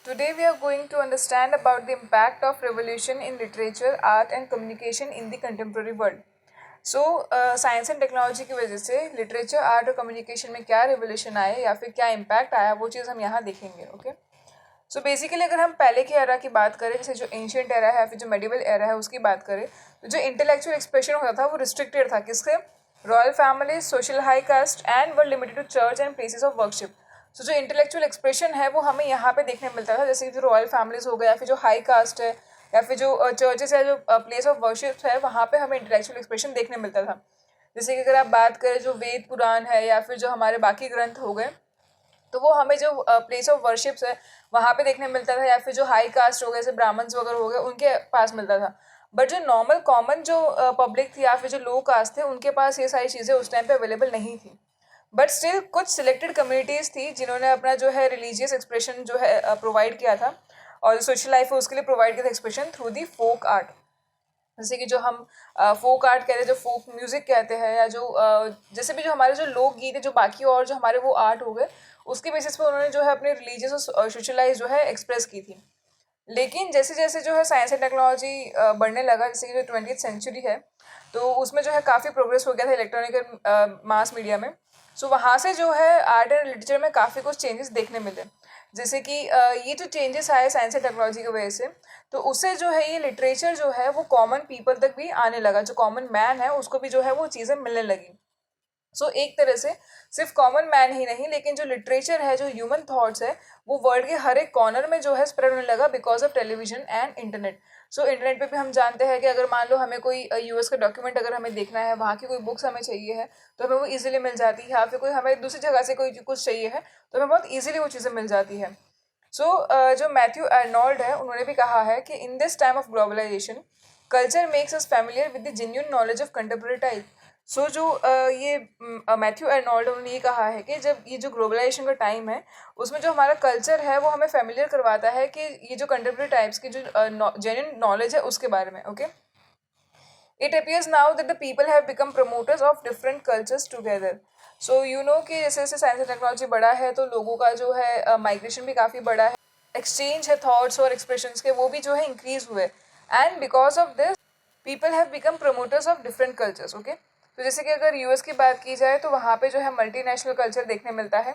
Today we are going to understand about the impact of revolution in literature, art and communication in the contemporary world. So science and technology की वजह से literature art और communication में क्या revolution आया या फिर क्या इम्पैक्ट आया वो चीज़ हम यहाँ देखेंगे. ओके. सो बेसिकली अगर हम पहले के एरा की बात करें, जैसे जो एंशियंट एरा है या फिर जो मेडिवल एरा है उसकी बात करें, तो जो इंटेलेक्चुअल एक्सप्रेशन होता था वो रिस्ट्रिक्टेड था. किससे? Royal family, social high caste and were limited to church and places of worship. So जो इंटेलेक्चुअल एक्सप्रेशन है वो हमें यहाँ पे देखने मिलता था, जैसे जो रॉयल फैमिलीज हो गया या फिर जो हाई कास्ट है या फिर जो चर्चेस है, जो प्लेस ऑफ वर्शिप है, वहाँ पे हमें इंटेलेक्चुअल एक्सप्रेशन देखने मिलता था. जैसे कि अगर आप बात करें जो वेद पुराण है या फिर जो हमारे बाकी ग्रंथ हो गए, तो वो हमें जो प्लेस ऑफ वर्शिप्स है वहाँ पे देखने मिलता था, या फिर जो हाई कास्ट हो गए जैसे ब्राह्मण्स वगैरह हो गए उनके पास मिलता था. बट जो नॉर्मल कॉमन जो पब्लिक थी या फिर जो लो कास्ट थे उनके पास ये सारी चीज़ें उस टाइम पे अवेलेबल नहीं थी. बट स्टिल कुछ सिलेक्टेड कम्युनिटीज़ थी जिन्होंने अपना जो है रिलीजियस एक्सप्रेशन जो है प्रोवाइड किया था, और जो सोशल लाइफ है उसके लिए प्रोवाइड किया था expression through the folk art. जैसे कि जो हम फोक आर्ट कहते हैं, जो फोक म्यूज़िक कहते हैं, या जो जैसे भी जो हमारे जो लोकगीत है, जो बाकी और जो हमारे वो आर्ट हो गए, उसके बेसिस पे उन्होंने जो है अपने रिलीजियस और सोशल लाइफ जो है एक्सप्रेस की थी. लेकिन जैसे जैसे जो है साइंस एंड टेक्नोलॉजी बढ़ने लगा, जैसे कि जो 20th सेंचुरी है, तो उसमें जो है काफ़ी प्रोग्रेस हो गया था इलेक्ट्रॉनिक मास मीडिया में. सो वहाँ से जो है आर्ट एंड लिटरेचर में काफ़ी कुछ चेंजेस देखने मिले. जैसे कि ये जो चेंजेस आए साइंस एंड टेक्नोलॉजी की वजह से, तो उससे जो है ये लिटरेचर जो है वो कॉमन पीपल तक भी आने लगा. जो कॉमन मैन है उसको भी जो है वो चीज़ें मिलने लगी. सो एक तरह से सिर्फ कॉमन मैन ही नहीं, लेकिन जो लिटरेचर है, जो ह्यूमन थॉट्स है, वो वर्ल्ड के हर एक कॉर्नर में जो है स्प्रेड होने लगा because of television and internet. So internet पे भी हम जानते हैं कि अगर मान लो हमें कोई यूएस का डॉक्यूमेंट अगर हमें देखना है, वहाँ की कोई बुक्स हमें चाहिए है, तो हमें वो इजीली मिल जाती है. या फिर कोई हमें दूसरी जगह से कोई कुछ चाहिए है तो हमें बहुत ईजिली वो चीज़ें मिल जाती है. सो जो मैथ्यू अर्नोल्ड है उन्होंने भी कहा है कि in this time of globalization culture makes us familiar with the genuine knowledge of contemporary time. So जो ये मैथ्यू अर्नोल्ड उन्होंने ये कहा है कि जब ये जो ग्लोबलाइजेशन का टाइम है उसमें जो हमारा कल्चर है वो हमें फेमिलियर करवाता है कि ये जो कंटेम्प्रेरी टाइप्स की जो जेन्युइन नॉलेज है उसके बारे में. Okay. It appears now that the people have become promoters of different cultures together. So you know कि जैसे जैसे साइंस एंड टेक्नोलॉजी बढ़ा है तो लोगों का जो है माइग्रेशन भी काफ़ी बढ़ा है, एक्सचेंज है थॉट्स और एक्सप्रेशंस के, वो भी जो है इंक्रीज हुए. And because of this people have become promoters of different cultures. Okay. तो जैसे कि अगर यूएस की बात की जाए तो वहाँ पे जो है मल्टीनेशनल कल्चर देखने मिलता है.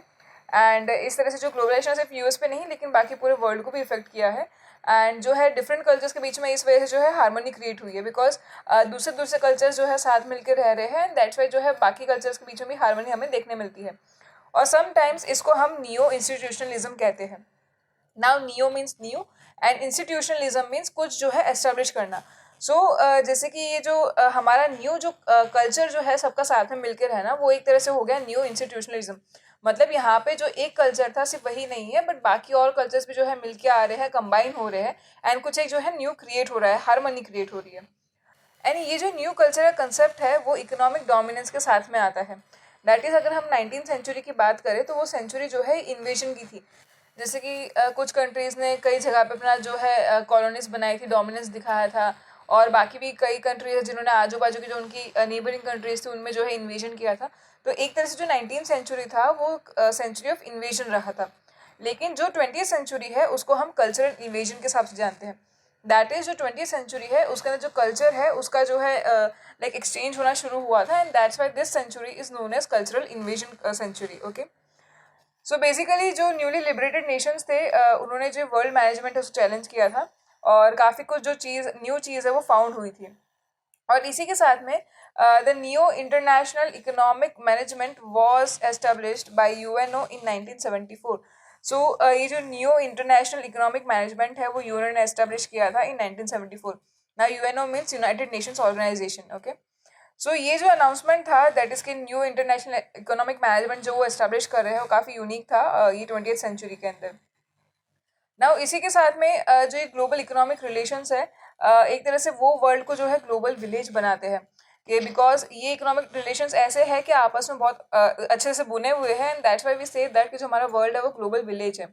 एंड इस तरह से जो ग्लोबलाइजेशन सिर्फ यूएस पे नहीं लेकिन बाकी पूरे वर्ल्ड को भी इफेक्ट किया है. एंड जो है डिफरेंट कल्चर्स के बीच में इस वजह से जो है हार्मनी क्रिएट हुई है, बिकॉज दूसरे दूसरे कल्चर्स जो है साथ मिलकर रह रहे हैं, एंड दैट्स वाई जो है बाकी कल्चर्स के बीच में भी हार्मनी हमें देखने मिलती है. और समटाइम्स इसको हम नियो इंस्टीट्यूशनलिज्म कहते हैं. Now neo means new and institutionalism means कुछ जो है एस्टेब्लिश करना. सो जैसे कि ये जो हमारा न्यू जो कल्चर जो है सबका साथ में मिलकर रहना, वो एक तरह से हो गया न्यू इंस्टीट्यूशनलिज्म. मतलब यहाँ पे जो एक कल्चर था सिर्फ वही नहीं है, बट बाकी और कल्चर्स भी जो है मिलके आ रहे हैं, कंबाइन हो रहे हैं, एंड कुछ एक जो है न्यू क्रिएट हो रहा है, हार्मनी क्रिएट हो रही है. एंड ये जो न्यू कल्चरल कंसेप्ट है वो इकोनॉमिक डोमिनेंस के साथ में आता है. दैट इज़ अगर हम 19th सेंचुरी की बात करें तो वो सेंचुरी जो है इन्वेजन की थी. जैसे कि कुछ कंट्रीज़ ने कई जगह पे अपना जो है कॉलोनीज बनाई थी, डोमिनेंस दिखाया था, और बाकी भी कई कंट्रीज है जिन्होंने आजू बाजू की जो उनकी नेबरिंग कंट्रीज थी उनमें जो है इन्वेजन किया था. तो एक तरह से जो 19th सेंचुरी था वो सेंचुरी ऑफ इन्वेजन रहा था. लेकिन जो 20th सेंचुरी है उसको हम कल्चरल इन्वेजन के हिसाब से जानते हैं. दैट इज़ जो 20th सेंचुरी है उसके अंदर जो कल्चर है उसका जो है लाइक एक्सचेंज होना शुरू हुआ था, and that's why this century is known as cultural invasion century. Okay. So basically जो न्यूली लिबरेटेड नेशंस थे उन्होंने जो वर्ल्ड मैनेजमेंट है उसको चैलेंज किया था, और काफ़ी कुछ जो न्यू चीज़ है वो फाउंड हुई थी. और इसी के साथ में the new international economic management was established by UNO in 1974. So ये जो न्यू इंटरनेशनल इकोनॉमिक मैनेजमेंट है वो यूएनओ ने एस्टेब्लिश किया था इन 1974. ना UNO means United Nations Organization. Okay. So ये जो अनाउंसमेंट था दैट इज़ कि न्यू इंटरनेशनल इकोनॉमिक मैनेजमेंट जो वो एस्टेब्लिश कर रहे हैं वो काफ़ी यूनिक था ये 20th सेंचुरी के अंदर. नाउ इसी के साथ में जो ये ग्लोबल इकोनॉमिक रिलेशंस है, एक तरह से वो वर्ल्ड को जो है ग्लोबल विलेज बनाते हैं, कि बिकॉज ये इकोनॉमिक रिलेशंस ऐसे हैं कि आपस में बहुत अच्छे से बुने हुए हैं, and that's why we say that कि जो हमारा वर्ल्ड है वो ग्लोबल विलेज है.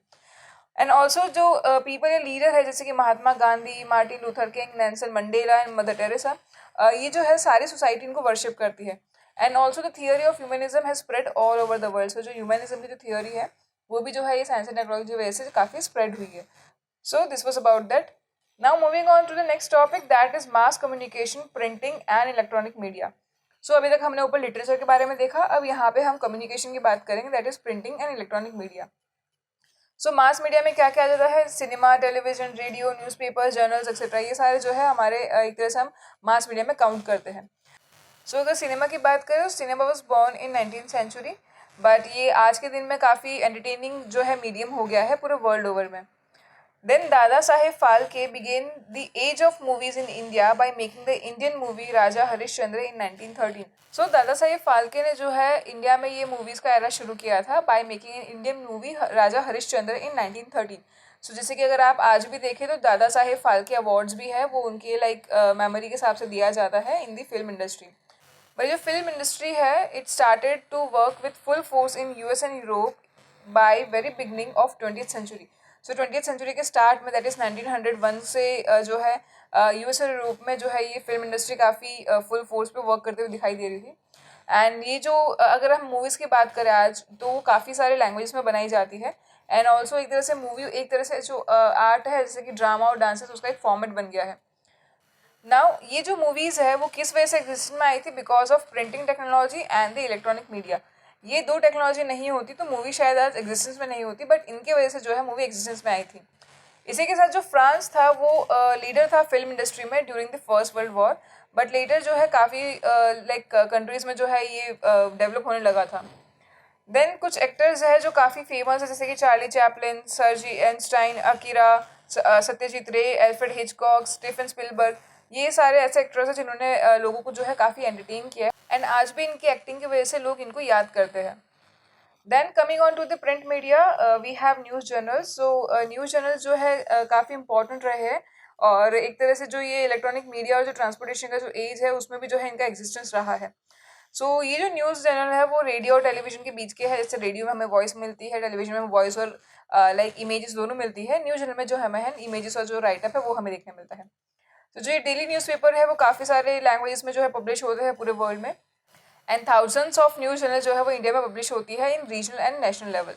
एंड ऑल्सो जो पीपल या लीडर है जैसे कि Mahatma Gandhi, Martin Luther King, Nelson Mandela and Mother Teresa, ये जो है सारी सोसाइटी इनको वर्शिप करती है. And also the theory of humanism has spread all over the world. So जो ह्यूमनिज्म की जो थियोरी है वो भी जो है ये साइंस एंड टेक्नोलॉजी की वजह से काफ़ी स्प्रेड हुई है. So this was about that. Now moving on to the next topic, that is mass communication, printing and electronic media. So अभी तक हमने ऊपर लिटरेचर के बारे में देखा, अब यहाँ पे हम कम्युनिकेशन की बात करेंगे, that is printing and electronic media. So mass media में क्या क्या आ जाता है? Cinema, television, radio, newspaper, journals etcetera, ये सारे जो है हमारे एक तरह से हम मास मीडिया में काउंट करते हैं. सो अगर सिनेमा की बात करें तो cinema was born in 19th century, but ये आज के दिन में काफ़ी एंटरटेनिंग जो है मीडियम हो गया है पूरे वर्ल्ड ओवर में. Then Dada Saheb Phalke began the age of movies in India by making the Indian movie Raja Harishchandra in 1913. So Dada Saheb Phalke ने जो है इंडिया में ये मूवीज़ का एरा शुरू किया था by making an Indian movie Raja Harishchandra in 1913. So जैसे कि अगर आप आज भी देखें तो दादा साहेब फाल्के अवार्ड्स भी है, वो उनके लाइक मेमोरी के हिसाब से दिया जाता है इन दी फिल्म इंडस्ट्री. पर जो फिल्म इंडस्ट्री है it started to work with full force in US and Europe by very beginning of 20th century. So 20th century के स्टार्ट में दैट इज़ 1901 से जो है यूएस और यूरोप में जो है ये फिल्म इंडस्ट्री काफ़ी फुल फोर्स पे वर्क करते हुए दिखाई दे रही थी. एंड ये जो अगर हम मूवीज़ की बात करें आज तो काफ़ी सारे लैंग्वेज में बनाई जाती है. एंड ऑल्सो एक तरह से मूवी एक तरह से जो आर्ट है जैसे कि ड्रामा और डांस है तो उसका एक फॉर्मेट बन गया है. नाउ ये जो मूवीज़ है वो किस वजह से एग्जिस्टेंस में आई थी? Because of printing technology and the electronic media. ये दो टेक्नोलॉजी नहीं होती तो मूवी शायद आज एग्जिस्टेंस में नहीं होती, बट इनके वजह से जो है मूवी एग्जिस्टेंस में आई थी. इसी के साथ जो फ्रांस था वो लीडर था फिल्म इंडस्ट्री में during the first world war, but later जो है काफ़ी लाइक कंट्रीज़ में जो है ये डेवलप होने लगा था. देन कुछ एक्टर्स है जो काफ़ी फेमस है जैसे कि चार्ली चैपलिन, सर्जी एनस्टाइन, अकीरा, सत्यजीत रे, एल्फ्रेड हिचकॉक, स्टीफन स्पिलबर्ग, ये सारे ऐसे एक्टर्स हैं जिन्होंने लोगों को जो है काफ़ी एंटरटेन किया है एंड आज भी इनकी एक्टिंग की वजह से लोग इनको याद करते हैं. Then coming on to the print media we have news journals. So news journals जो है काफ़ी इंपॉर्टेंट रहे हैं और एक तरह से जो ये इलेक्ट्रॉनिक मीडिया और जो ट्रांसपोर्टेशन का जो एज है उसमें भी जो है इनका एग्जिस्टेंस रहा है. सो ये जो न्यूज़ चैनल है वो रेडियो और टेलीविजन के बीच के है. जैसे रेडियो में हमें वॉइस मिलती है, टेलीविजन में वॉइस और लाइक इमेजेस दोनों मिलती है. न्यूज़ चैनल में जो हमें है इमेजेस और जो राइटअप है वो हमें देखने मिलता है. तो जो ये डेली न्यूज़पेपर है वो काफ़ी सारे लैंग्वेजेस में जो है पब्लिश होते हैं पूरे वर्ल्ड में, and thousands of news channel जो है वो इंडिया में पब्लिश होती है in regional and national level.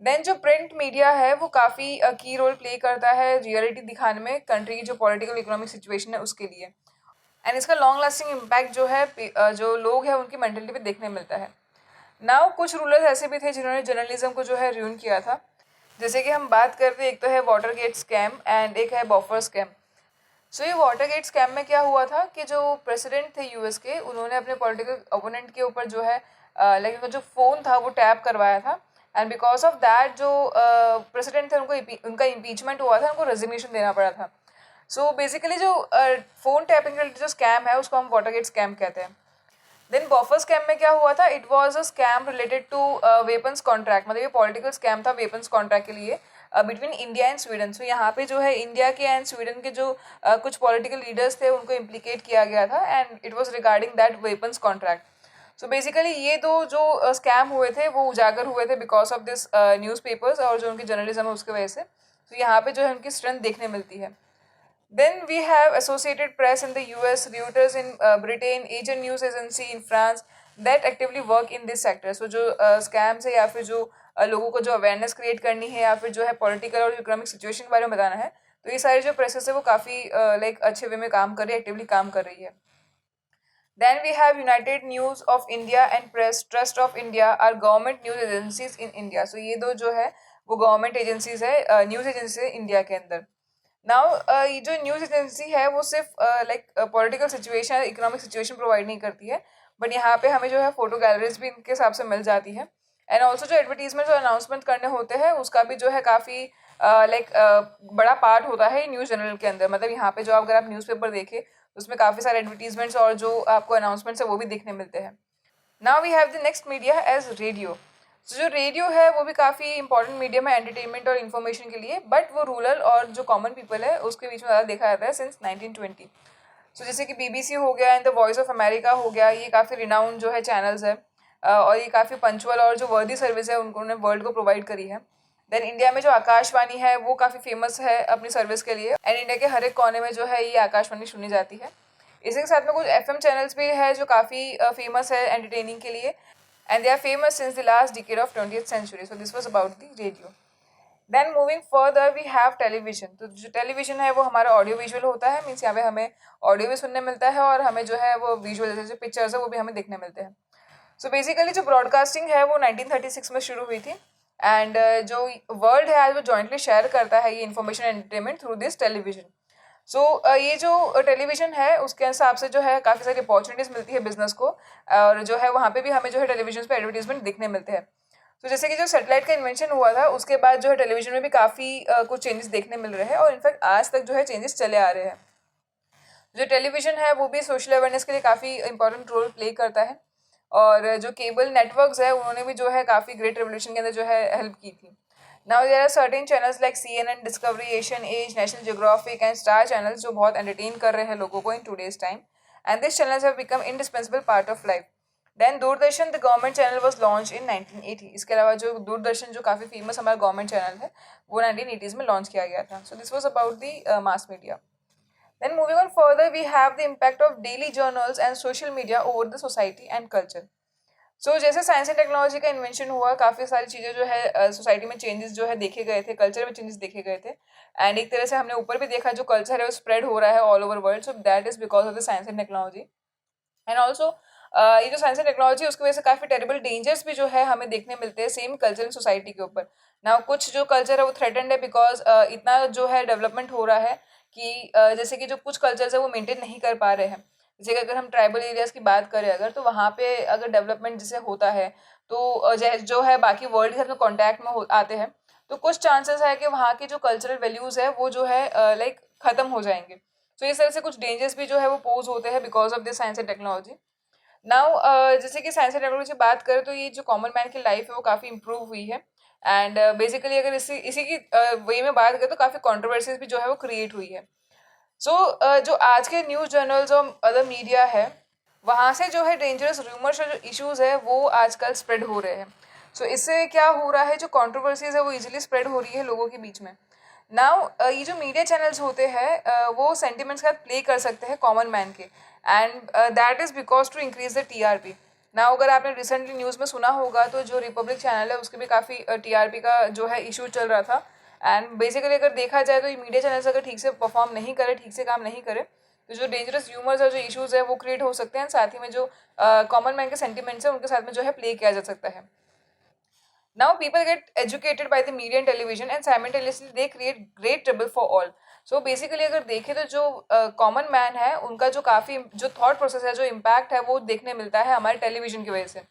Then जो प्रिंट मीडिया है वो काफ़ी की रोल प्ले करता है रियलिटी दिखाने में कंट्री की जो पॉलिटिकल इकोनॉमिक सिचुएशन है उसके लिए. एंड इसका लॉन्ग लास्टिंग इम्पैक्ट जो है जो लोग हैं उनकी मेंटलिटी पे देखने मिलता है. नाउ कुछ रूलर्स ऐसे भी थे जिन्होंने जर्नलिज्म को जो है रूइन किया था. जैसे कि हम बात करते हैं, एक तो है वाटरगेट स्कैम एंड एक है बॉफर स्कैम. सो ये वाटरगेट स्कैम में क्या हुआ था कि जो प्रेसिडेंट थे यूएस के उन्होंने अपने पॉलिटिकल ओपोनेंट के ऊपर जो है लाइक जो फ़ोन था वो टैप करवाया था. एंड बिकॉज ऑफ दैट जो प्रेसिडेंट थे उनको उनका इम्पीचमेंट हुआ था, उनको रेजिग्नेशन देना पड़ा था. सो बेसिकली जो फ़ोन टैपिंग का जो स्कैम है उसको हम वाटरगेट स्कैम कहते हैं. देन बॉफर स्कैम में क्या हुआ था? It was a scam related to weapons contract. मतलब ये पॉलिटिकल स्कैम था वेपन्स कॉन्ट्रैक्ट के लिए between India and Sweden. So यहाँ पे जो है इंडिया के एंड स्वीडन के जो कुछ पॉलिटिकल लीडर्स थे उनको इम्प्लीकेट किया गया था and it was regarding that weapons contract. So basically ये दो जो स्कैम हुए थे वो उजागर हुए थे बिकॉज ऑफ दिस न्यूज़पेपर्स और जो उनकी जर्नलिज्म है उसकी वजह से. तो यहाँ पे जो है उनकी स्ट्रेंथ देखने मिलती है. Then we have Associated Press in the US, Reuters in Britain, Asian News Agency in France that actively work in this sector. So जो scams है या फिर जो लोगों को जो अवेयरनेस क्रिएट करनी है या फिर जो है पॉलिटिकल और इकोनॉमिक सिचुएशन के बारे में बताना है, तो ये सारी जो प्रेसेस है वो काफ़ी लाइक अच्छे वे में काम कर रही है, एक्टिवली काम कर रही है. Then we have United News of India and Press Trust of India are government news agencies in India. So ये दो जो है वो गवर्नमेंट एजेंसीज है, न्यूज़ एजेंसी है इंडिया के अंदर. नाउ ये जो न्यूज़ एजेंसी है वो सिर्फ like political situation, economic situation provide नहीं करती है, बट यहाँ पे हमें जो है फोटो गैलरीज भी इनके हिसाब से मिल जाती है. एंड ऑल्सो जो एडवर्टीजमेंट और अनाउंसमेंट करने होते हैं उसका भी जो है काफ़ी लाइक बड़ा पार्ट होता है न्यूज़ चैनल के अंदर. मतलब यहाँ पे जो अगर आप न्यूज़पेपर देखें उसमें काफ़ी सारे एडवर्टीजमेंट्स और जो आपको अनाउंसमेंट्स है वो भी देखने मिलते हैं. Now we have the next media as radio. तो जो रेडियो है वो भी काफ़ी इंपॉर्टेंट मीडियम है एंटरटेनमेंट और इन्फॉर्मेशन के लिए, बट वो रूरल और जो कॉमन पीपल है उसके बीच में ज़्यादा देखा जाता है सिंस 1920. सो जैसे कि बीबीसी हो गया and the voice of America हो गया, ये काफ़ी रिनाउंड जो है चैनल्स है और ये काफ़ी पंचुअल और जो वर्दी सर्विस है उन्होंने वर्ल्ड को प्रोवाइड करी है. देन इंडिया में जो आकाशवाणी है वो काफ़ी फेमस है अपनी सर्विस के लिए एंड इंडिया के हर एक कोने में जो है ये आकाशवाणी सुनी जाती है. इसी के साथ में कुछ एफएम चैनल्स भी है जो काफ़ी फेमस है एंटरटेनिंग के लिए. and they are famous since the last decade of 20th century. So this was about the radio. Then moving further we have television. तो जो टेलीविजन है वो हमारा ऑडियो विजुअल होता है, मीन्स यहाँ पे हमें ऑडियो भी सुनने मिलता है और हमें जो है वो विजुअल जैसे जो पिक्चर्स है वो भी हमें देखने मिलते हैं. सो बेसिकली जो ब्रॉडकास्टिंग है वो 1936 में शुरू हुई थी एंड जो वर्ल्ड है आज वो जॉइंटली शेयर करता है ये information entertainment through this television. So ये जो टेलीविजन है उसके हिसाब से जो है काफ़ी सारी अपॉर्चुनिटीज़ मिलती है बिजनेस को, और जो है वहाँ पे भी हमें जो है टेलीविजन पे एडवर्टीजमेंट दिखने मिलते हैं. तो जैसे कि जो सैटेलाइट का इन्वेंशन हुआ था उसके बाद जो है टेलीविजन में भी काफ़ी कुछ चेंजेस देखने मिल रहे हैं और इनफैक्ट आज तक जो है चेंजेस चले आ रहे हैं. जो टेलीविजन है वो भी सोशल अवेयरनेस के लिए काफ़ी इंपॉर्टेंट रोल प्ले करता है, और जो केबल नेटवर्क्स है उन्होंने भी जो है काफ़ी ग्रेट रेवोल्यूशन के अंदर जो है हेल्प की थी. Now there are certain channels like CNN, Discovery, Asian Age, National Geographic and Star channels जो बहुत एंटरटेन कर रहे हैं लोगों को in today's time, and this channels have become indispensable part of life. Then Doordarshan the government channel was launch in 1980. इसके अलावा जो दूरदर्शन जो काफ़ी फेमस हमारा गवर्नमेंट चैनल है वो 1980s में लॉन्च किया गया था. So this was about the mass media. Then moving on further, we have the impact of daily journals and social media over the society and culture. So जैसे science and technology का invention हुआ काफ़ी सारी चीज़ें जो है society में changes जो है देखे गए थे, कल्चर में चेंजेस देखे गए थे, एंड एक तरह से हमने ऊपर भी देखा जो कल्चर है वो स्प्रेड हो रहा है all over world. So that is because of the science and technology. And also ये जो साइंस एंड टेक्नोलॉजी उसकी वजह से काफ़ी टेरेबल डेंजर्स भी जो है हमें देखने मिलते हैं सेम कल्चर एंड सोसाइटी के ऊपर. ना कुछ जो कल्चर है वो थ्रेटेंड है बिकॉज इतना जो है डेवलपमेंट हो रहा है कि जैसे कि जो कुछ कल्चर्स है वो मेंटेन नहीं कर पा रहे हैं. जैसे कि अगर हम ट्राइबल एरियाज़ की बात करें अगर, तो वहाँ पे अगर डेवलपमेंट जैसे होता है तो जो है बाकी वर्ल्ड के साथ में कॉन्टैक्ट में आते हैं तो कुछ चांसेस है कि वहाँ के जो कल्चरल वैल्यूज़ है वो जो है लाइक ख़त्म हो जाएंगे. तो इस तरह से कुछ डेंजर्स भी जो है वो पोज होते हैं because of this science and technology. Now जैसे कि साइंस एंड टेक्नोलॉजी की बात करें तो ये जो कॉमन मैन की लाइफ है वो काफ़ी इंप्रूव हुई है, एंड बेसिकली अगर इसी की वे में बात करें तो काफ़ी कॉन्ट्रोवर्सीज भी जो है वो क्रिएट हुई है. सो जो आज के न्यूज़ जर्नल्स और अदर मीडिया है वहाँ से जो है डेंजरस रूमर्स और जो इश्यूज़ है वो आजकल स्प्रेड हो रहे हैं. सो इससे क्या हो रहा है, जो कंट्रोवर्सीज है वो इजीली स्प्रेड हो रही है लोगों के बीच में. नाउ ये जो मीडिया चैनल्स होते हैं वो सेंटिमेंट्स का प्ले कर सकते हैं कॉमन मैन के, and that is because to increase the TRP. Now अगर आपने रिसेंटली न्यूज़ में सुना होगा तो जो रिपब्लिक चैनल है उसके भी काफ़ी TRP का जो है इशू चल रहा था. एंड बेसिकली अगर देखा जाए तो ये मीडिया चैनल्स अगर ठीक से परफॉर्म नहीं करे, ठीक से काम नहीं करे, तो जो डेंजरस ह्यूमर्स और जो इश्यूज़ है वो क्रिएट हो सकते हैं, साथ ही में जो कॉमन मैन के सेंटिमेंट्स हैं उनके साथ में जो है प्ले किया जा सकता है. Now people get educated by the media and television and simultaneously they create great trouble for all. So basically अगर देखें तो जो कॉमन मैन है उनका जो काफ़ी जो थॉट प्रोसेस है, जो इम्पैक्ट है वो देखने मिलता है हमारे टेलीविजन की वजह से.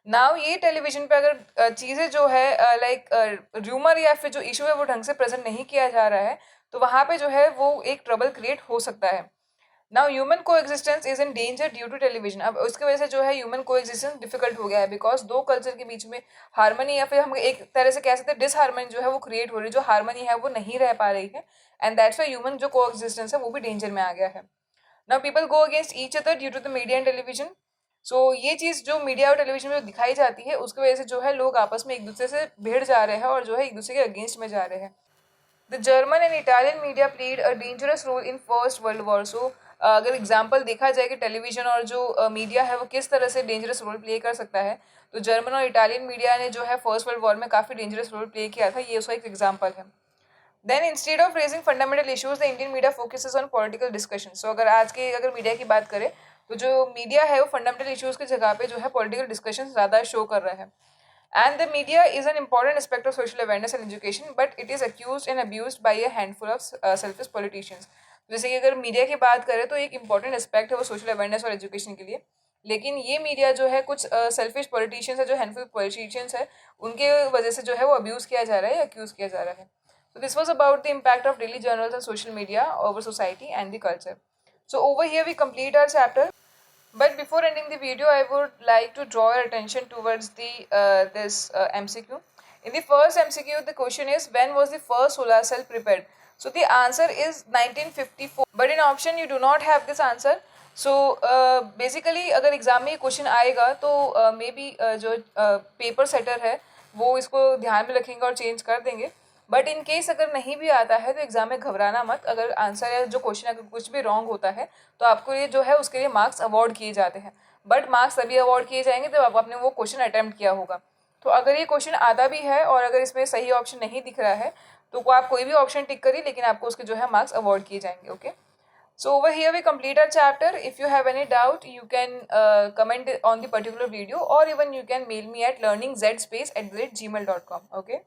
नाउ ये टेलीविजन पे अगर चीज़ें जो है लाइक र्यूमर या फिर जो इशू है वो ढंग से प्रेजेंट नहीं किया जा रहा है तो वहाँ पे जो है वो एक ट्रबल क्रिएट हो सकता है. नाउ ह्यूमन को existence is in danger due to television. अब उसकी वजह से जो है ह्यूमन को एग्जिस्टेंस डिफिकल्ट हो गया है बिकॉज दो कल्चर के बीच में हारमनी या फिर हम एक तरह से कह सकते हैं डिसहारमनी जो है वो क्रिएट हो रही है, जो हारमनी है वो नहीं रह पा रही है, एंड दैट्स वाई ह्यूमन जो को एग्जिस्टेंस है वो भी डेंजर में आ गया है. Now people go against each other due to the media and television. So ये चीज़ जो मीडिया और टेलीविजन में दिखाई जाती है उसकी वजह से जो है लोग आपस में एक दूसरे से भिड़ जा रहे हैं और जो है एक दूसरे के अगेंस्ट में जा रहे हैं. The German and Italian media played a dangerous role in first world war. So अगर एग्जाम्पल देखा जाए कि टेलीविजन और जो मीडिया है वो किस तरह से डेंजरस रोल प्ले कर सकता है, तो जर्मन और इटालियन मीडिया ने जो है फर्स्ट वर्ल्ड वॉर में काफ़ी डेंजरस रोल प्ले किया था, ये उसका एक एग्जाम्पल है. Then instead of raising fundamental issues the Indian media focuses on political discussion. So अगर आज के अगर मीडिया की बात करें तो जो मीडिया है वो फंडामेंटल इशूज़ की जगह पे जो है पॉलिटिकल डिस्कशन ज़्यादा शो कर रहा है. And the media is an important aspect of social awareness and education, but it is accused and abused by a handful of selfish politicians. जैसे कि अगर मीडिया की बात करें तो एक इम्पॉर्टेंट एस्पेक्ट है वो सोशल अवेयरनेस और एजुकेशन के लिए, लेकिन ये मीडिया जो है कुछ सेल्फिश पॉलिटिशियंस है, जो हैंडफुल पॉलिटिशियंस है, उनके वजह से जो है वो अब्यूज़ किया जा रहा है या अक्यूज़ किया जा रहा है. So this was about the impact of daily journals and social media over society and the culture. So over here we complete our chapter. But before ending the video, I would like to draw your attention towards the this MCQ. In the first MCQ, the question is when was the first solar cell prepared? So the answer is 1954. But in option you do not have this answer. So basically अगर exam में ये question आएगा तो may be जो paper setter है वो इसको ध्यान में रखेंगे और चेंज कर देंगे. बट इन केस अगर नहीं भी आता है तो एग्जाम में घबराना मत. अगर आंसर या जो क्वेश्चन अगर कुछ भी रॉन्ग होता है तो आपको ये जो है उसके लिए मार्क्स अवॉर्ड किए जाते हैं. बट मार्क्स तभी अवॉर्ड किए जाएंगे जब आपने वो क्वेश्चन अटेम्प्ट किया होगा। तो अगर ये क्वेश्चन आता भी है और अगर इसमें सही ऑप्शन नहीं दिख रहा है तो आप कोई भी ऑप्शन टिक करिए, लेकिन आपको उसके जो है मार्क्स अवॉर्ड किए जाएंगे। Okay, so over here we complete our chapter. If you have any doubt, you can comment on the particular video, or even you can mail me at learningzspace@gmail.com. Okay.